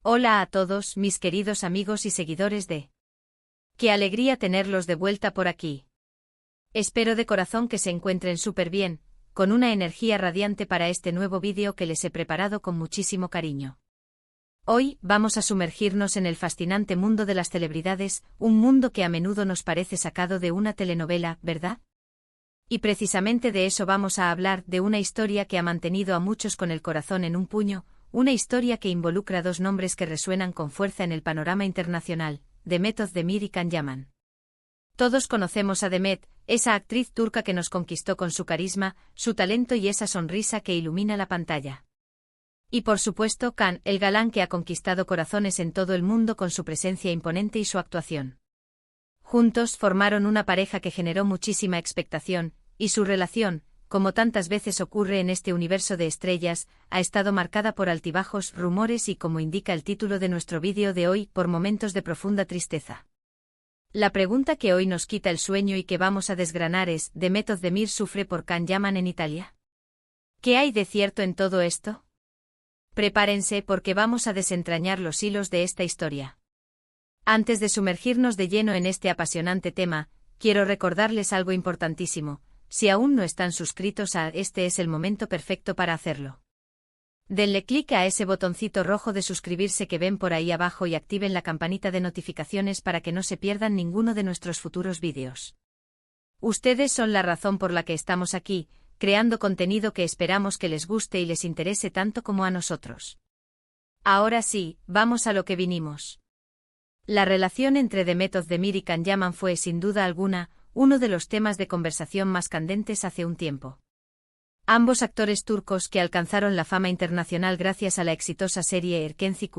Hola a todos, mis queridos amigos y seguidores de... ¡Qué alegría tenerlos de vuelta por aquí! Espero de corazón que se encuentren súper bien, con una energía radiante para este nuevo vídeo que les he preparado con muchísimo cariño. Hoy vamos a sumergirnos en el fascinante mundo de las celebridades, un mundo que a menudo nos parece sacado de una telenovela, ¿verdad? Y precisamente de eso vamos a hablar, de una historia que ha mantenido a muchos con el corazón en un puño, una historia que involucra dos nombres que resuenan con fuerza en el panorama internacional, Demet Özdemir y Can Yaman. Todos conocemos a Demet, esa actriz turca que nos conquistó con su carisma, su talento y esa sonrisa que ilumina la pantalla. Y por supuesto Can, el galán que ha conquistado corazones en todo el mundo con su presencia imponente y su actuación. Juntos formaron una pareja que generó muchísima expectación, y su relación, como tantas veces ocurre en este universo de estrellas, ha estado marcada por altibajos, rumores y, como indica el título de nuestro vídeo de hoy, por momentos de profunda tristeza. La pregunta que hoy nos quita el sueño y que vamos a desgranar es: ¿Demet Özdemir sufre por Can Yaman en Italia? ¿Qué hay de cierto en todo esto? Prepárense porque vamos a desentrañar los hilos de esta historia. Antes de sumergirnos de lleno en este apasionante tema, quiero recordarles algo importantísimo. Si aún no están suscritos este es el momento perfecto para hacerlo. Denle clic a ese botoncito rojo de suscribirse que ven por ahí abajo y activen la campanita de notificaciones para que no se pierdan ninguno de nuestros futuros vídeos. Ustedes son la razón por la que estamos aquí, creando contenido que esperamos que les guste y les interese tanto como a nosotros. Ahora sí, vamos a lo que vinimos. La relación entre Demet Özdemir y Can Yaman fue, sin duda alguna, uno de los temas de conversación más candentes hace un tiempo. Ambos actores turcos que alcanzaron la fama internacional gracias a la exitosa serie Erkenci,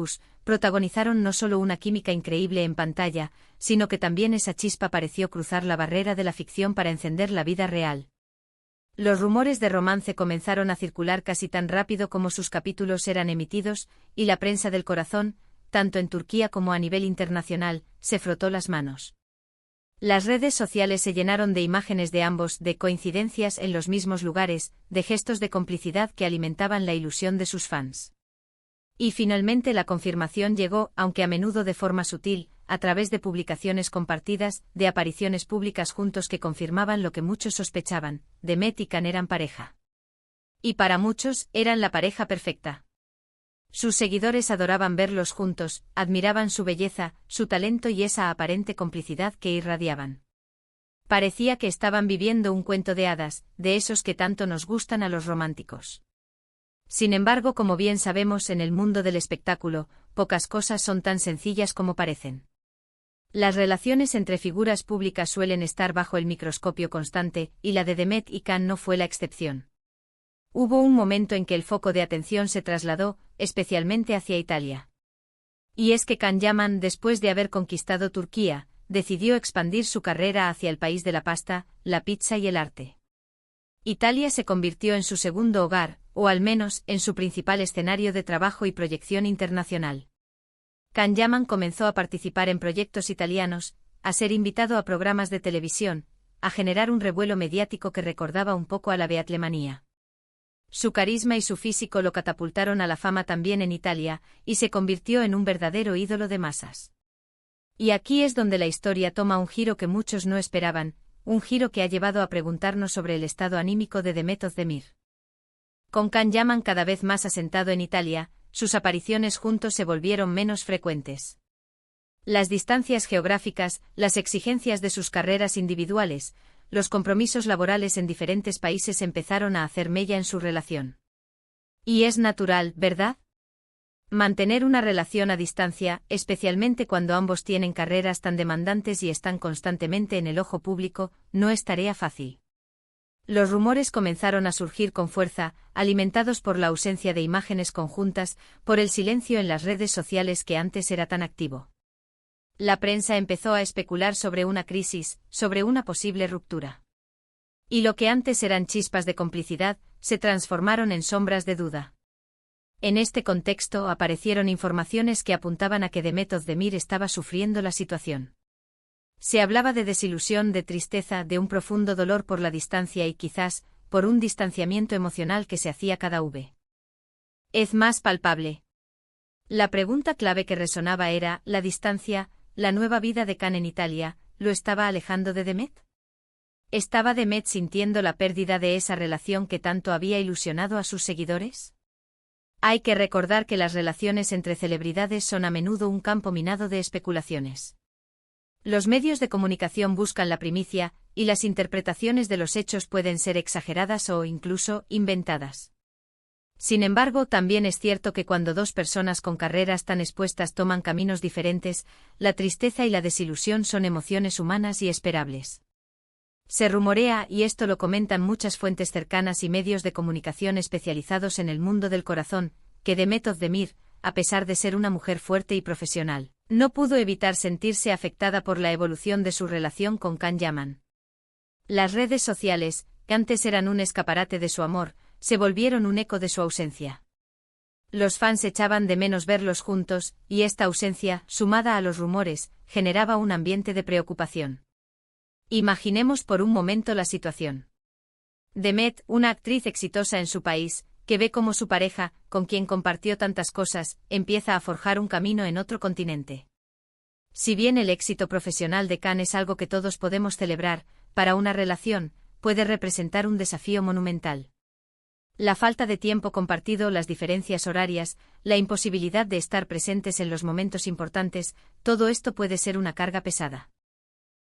protagonizaron no solo una química increíble en pantalla, sino que también esa chispa pareció cruzar la barrera de la ficción para encender la vida real. Los rumores de romance comenzaron a circular casi tan rápido como sus capítulos eran emitidos, y la prensa del corazón, tanto en Turquía como a nivel internacional, se frotó las manos. Las redes sociales se llenaron de imágenes de ambos, de coincidencias en los mismos lugares, de gestos de complicidad que alimentaban la ilusión de sus fans. Y finalmente la confirmación llegó, aunque a menudo de forma sutil, a través de publicaciones compartidas, de apariciones públicas juntos que confirmaban lo que muchos sospechaban: Demet y Can eran pareja. Y para muchos, eran la pareja perfecta. Sus seguidores adoraban verlos juntos, admiraban su belleza, su talento y esa aparente complicidad que irradiaban. Parecía que estaban viviendo un cuento de hadas, de esos que tanto nos gustan a los románticos. Sin embargo, como bien sabemos, en el mundo del espectáculo, pocas cosas son tan sencillas como parecen. Las relaciones entre figuras públicas suelen estar bajo el microscopio constante, y la de Demet y Can no fue la excepción. Hubo un momento en que el foco de atención se trasladó, especialmente hacia Italia. Y es que Can Yaman, después de haber conquistado Turquía, decidió expandir su carrera hacia el país de la pasta, la pizza y el arte. Italia se convirtió en su segundo hogar, o al menos, en su principal escenario de trabajo y proyección internacional. Can Yaman comenzó a participar en proyectos italianos, a ser invitado a programas de televisión, a generar un revuelo mediático que recordaba un poco a la Beatlemanía. Su carisma y su físico lo catapultaron a la fama también en Italia, y se convirtió en un verdadero ídolo de masas. Y aquí es donde la historia toma un giro que muchos no esperaban, un giro que ha llevado a preguntarnos sobre el estado anímico de Demet Özdemir. Con Can Yaman cada vez más asentado en Italia, sus apariciones juntos se volvieron menos frecuentes. Las distancias geográficas, las exigencias de sus carreras individuales, los compromisos laborales en diferentes países empezaron a hacer mella en su relación. Y es natural, ¿verdad? Mantener una relación a distancia, especialmente cuando ambos tienen carreras tan demandantes y están constantemente en el ojo público, no es tarea fácil. Los rumores comenzaron a surgir con fuerza, alimentados por la ausencia de imágenes conjuntas, por el silencio en las redes sociales que antes era tan activo. La prensa empezó a especular sobre una crisis, sobre una posible ruptura. Y lo que antes eran chispas de complicidad, se transformaron en sombras de duda. En este contexto aparecieron informaciones que apuntaban a que Demet Özdemir estaba sufriendo la situación. Se hablaba de desilusión, de tristeza, de un profundo dolor por la distancia y quizás, por un distanciamiento emocional que se hacía cada vez más palpable. La pregunta clave que resonaba era, ¿la distancia, la nueva vida de Khan en Italia, lo estaba alejando de Demet? ¿Estaba Demet sintiendo la pérdida de esa relación que tanto había ilusionado a sus seguidores? Hay que recordar que las relaciones entre celebridades son a menudo un campo minado de especulaciones. Los medios de comunicación buscan la primicia, y las interpretaciones de los hechos pueden ser exageradas o incluso inventadas. Sin embargo, también es cierto que cuando dos personas con carreras tan expuestas toman caminos diferentes, la tristeza y la desilusión son emociones humanas y esperables. Se rumorea, y esto lo comentan muchas fuentes cercanas y medios de comunicación especializados en el mundo del corazón, que Demet Özdemir, a pesar de ser una mujer fuerte y profesional, no pudo evitar sentirse afectada por la evolución de su relación con Can Yaman. Las redes sociales, que antes eran un escaparate de su amor, se volvieron un eco de su ausencia. Los fans echaban de menos verlos juntos, y esta ausencia, sumada a los rumores, generaba un ambiente de preocupación. Imaginemos por un momento la situación. Demet, una actriz exitosa en su país, que ve cómo su pareja, con quien compartió tantas cosas, empieza a forjar un camino en otro continente. Si bien el éxito profesional de Khan es algo que todos podemos celebrar, para una relación, puede representar un desafío monumental. La falta de tiempo compartido, las diferencias horarias, la imposibilidad de estar presentes en los momentos importantes, todo esto puede ser una carga pesada.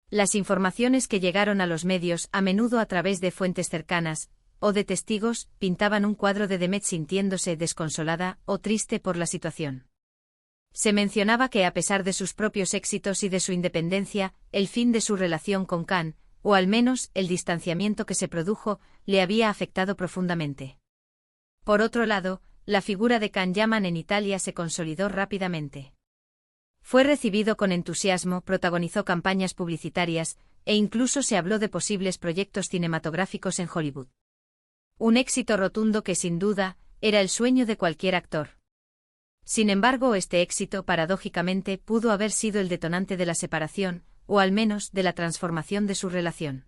Las informaciones que llegaron a los medios, a menudo a través de fuentes cercanas, o de testigos, pintaban un cuadro de Demet sintiéndose desconsolada o triste por la situación. Se mencionaba que a pesar de sus propios éxitos y de su independencia, el fin de su relación con Khan, o al menos el distanciamiento que se produjo, le había afectado profundamente. Por otro lado, la figura de Can Yaman en Italia se consolidó rápidamente. Fue recibido con entusiasmo, protagonizó campañas publicitarias, e incluso se habló de posibles proyectos cinematográficos en Hollywood. Un éxito rotundo que sin duda, era el sueño de cualquier actor. Sin embargo, este éxito, paradójicamente, pudo haber sido el detonante de la separación, o al menos de la transformación de su relación.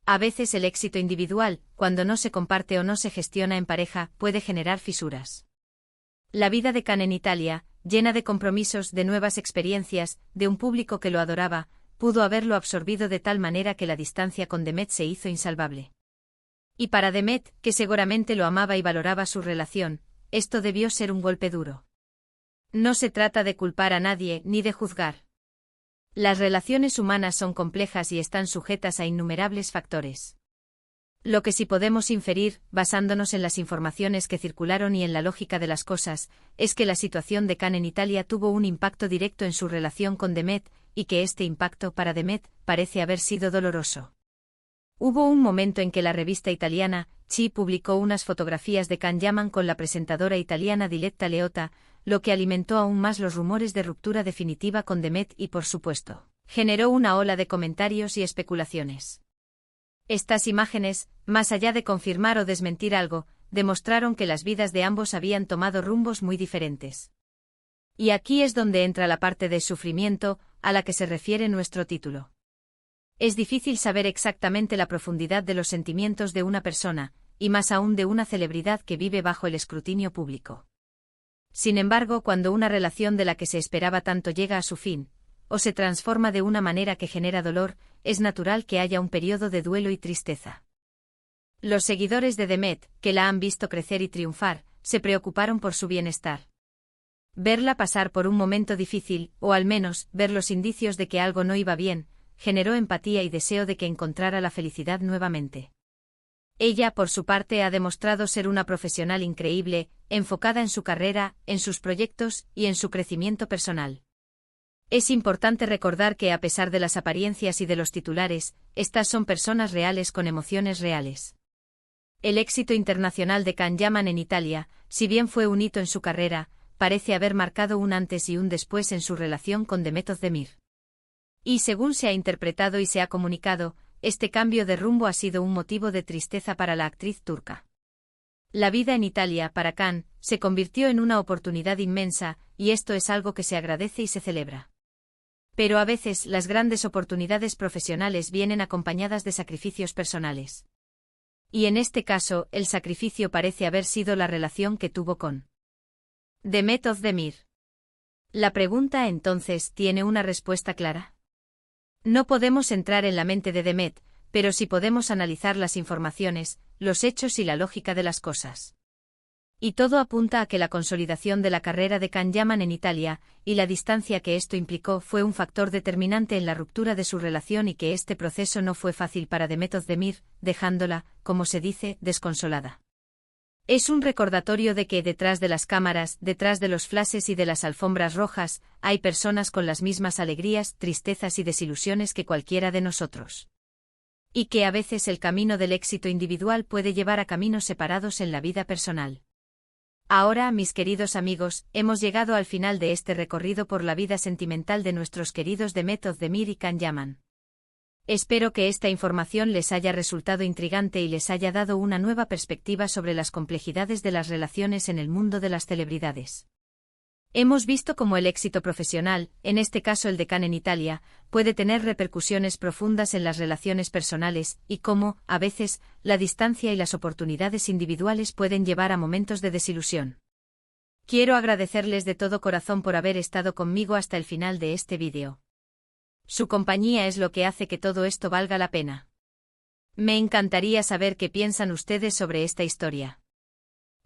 A veces el éxito individual, cuando no se comparte o no se gestiona en pareja, puede generar fisuras. La vida de Khan en Italia, llena de compromisos, de nuevas experiencias, de un público que lo adoraba, pudo haberlo absorbido de tal manera que la distancia con Demet se hizo insalvable. Y para Demet, que seguramente lo amaba y valoraba su relación, esto debió ser un golpe duro. No se trata de culpar a nadie ni de juzgar. Las relaciones humanas son complejas y están sujetas a innumerables factores. Lo que sí podemos inferir, basándonos en las informaciones que circularon y en la lógica de las cosas, es que la situación de Khan en Italia tuvo un impacto directo en su relación con Demet, y que este impacto para Demet parece haber sido doloroso. Hubo un momento en que la revista italiana, Ci publicó unas fotografías de Can Yaman con la presentadora italiana Diletta Leotta, lo que alimentó aún más los rumores de ruptura definitiva con Demet y, por supuesto, generó una ola de comentarios y especulaciones. Estas imágenes, más allá de confirmar o desmentir algo, demostraron que las vidas de ambos habían tomado rumbos muy diferentes. Y aquí es donde entra la parte de sufrimiento, a la que se refiere nuestro título. Es difícil saber exactamente la profundidad de los sentimientos de una persona, y más aún de una celebridad que vive bajo el escrutinio público. Sin embargo, cuando una relación de la que se esperaba tanto llega a su fin, o se transforma de una manera que genera dolor, es natural que haya un periodo de duelo y tristeza. Los seguidores de Demet, que la han visto crecer y triunfar, se preocuparon por su bienestar. Verla pasar por un momento difícil, o al menos, ver los indicios de que algo no iba bien, generó empatía y deseo de que encontrara la felicidad nuevamente. Ella, por su parte, ha demostrado ser una profesional increíble, enfocada en su carrera, en sus proyectos y en su crecimiento personal. Es importante recordar que, a pesar de las apariencias y de los titulares, estas son personas reales con emociones reales. El éxito internacional de Can Yaman en Italia, si bien fue un hito en su carrera, parece haber marcado un antes y un después en su relación con Demet Özdemir. Y según se ha interpretado y se ha comunicado, este cambio de rumbo ha sido un motivo de tristeza para la actriz turca. La vida en Italia, para Khan, se convirtió en una oportunidad inmensa, y esto es algo que se agradece y se celebra. Pero a veces las grandes oportunidades profesionales vienen acompañadas de sacrificios personales. Y en este caso, el sacrificio parece haber sido la relación que tuvo con Demet Özdemir. La pregunta entonces tiene una respuesta clara. No podemos entrar en la mente de Demet, pero sí podemos analizar las informaciones, los hechos y la lógica de las cosas. Y todo apunta a que la consolidación de la carrera de Can Yaman en Italia, y la distancia que esto implicó fue un factor determinante en la ruptura de su relación y que este proceso no fue fácil para Demet Özdemir, dejándola, como se dice, desconsolada. Es un recordatorio de que detrás de las cámaras, detrás de los flashes y de las alfombras rojas, hay personas con las mismas alegrías, tristezas y desilusiones que cualquiera de nosotros. Y que a veces el camino del éxito individual puede llevar a caminos separados en la vida personal. Ahora, mis queridos amigos, hemos llegado al final de este recorrido por la vida sentimental de nuestros queridos Demet Özdemir y Can Yaman. Espero que esta información les haya resultado intrigante y les haya dado una nueva perspectiva sobre las complejidades de las relaciones en el mundo de las celebridades. Hemos visto cómo el éxito profesional, en este caso el de Can en Italia, puede tener repercusiones profundas en las relaciones personales, y cómo, a veces, la distancia y las oportunidades individuales pueden llevar a momentos de desilusión. Quiero agradecerles de todo corazón por haber estado conmigo hasta el final de este vídeo. Su compañía es lo que hace que todo esto valga la pena. Me encantaría saber qué piensan ustedes sobre esta historia.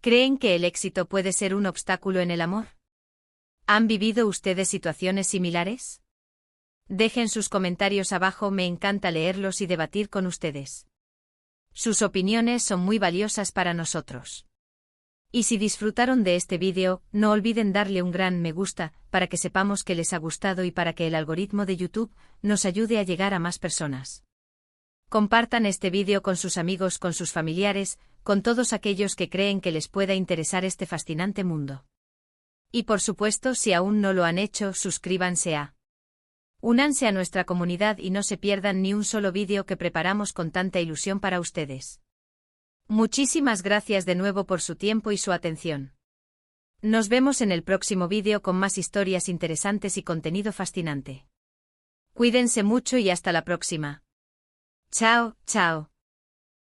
¿Creen que el éxito puede ser un obstáculo en el amor? ¿Han vivido ustedes situaciones similares? Dejen sus comentarios abajo, me encanta leerlos y debatir con ustedes. Sus opiniones son muy valiosas para nosotros. Y si disfrutaron de este vídeo, no olviden darle un gran me gusta, para que sepamos que les ha gustado y para que el algoritmo de YouTube nos ayude a llegar a más personas. Compartan este vídeo con sus amigos, con sus familiares, con todos aquellos que creen que les pueda interesar este fascinante mundo. Y por supuesto, si aún no lo han hecho, suscríbanse únanse a nuestra comunidad y no se pierdan ni un solo vídeo que preparamos con tanta ilusión para ustedes. Muchísimas gracias de nuevo por su tiempo y su atención. Nos vemos en el próximo vídeo con más historias interesantes y contenido fascinante. Cuídense mucho y hasta la próxima. Chao, chao.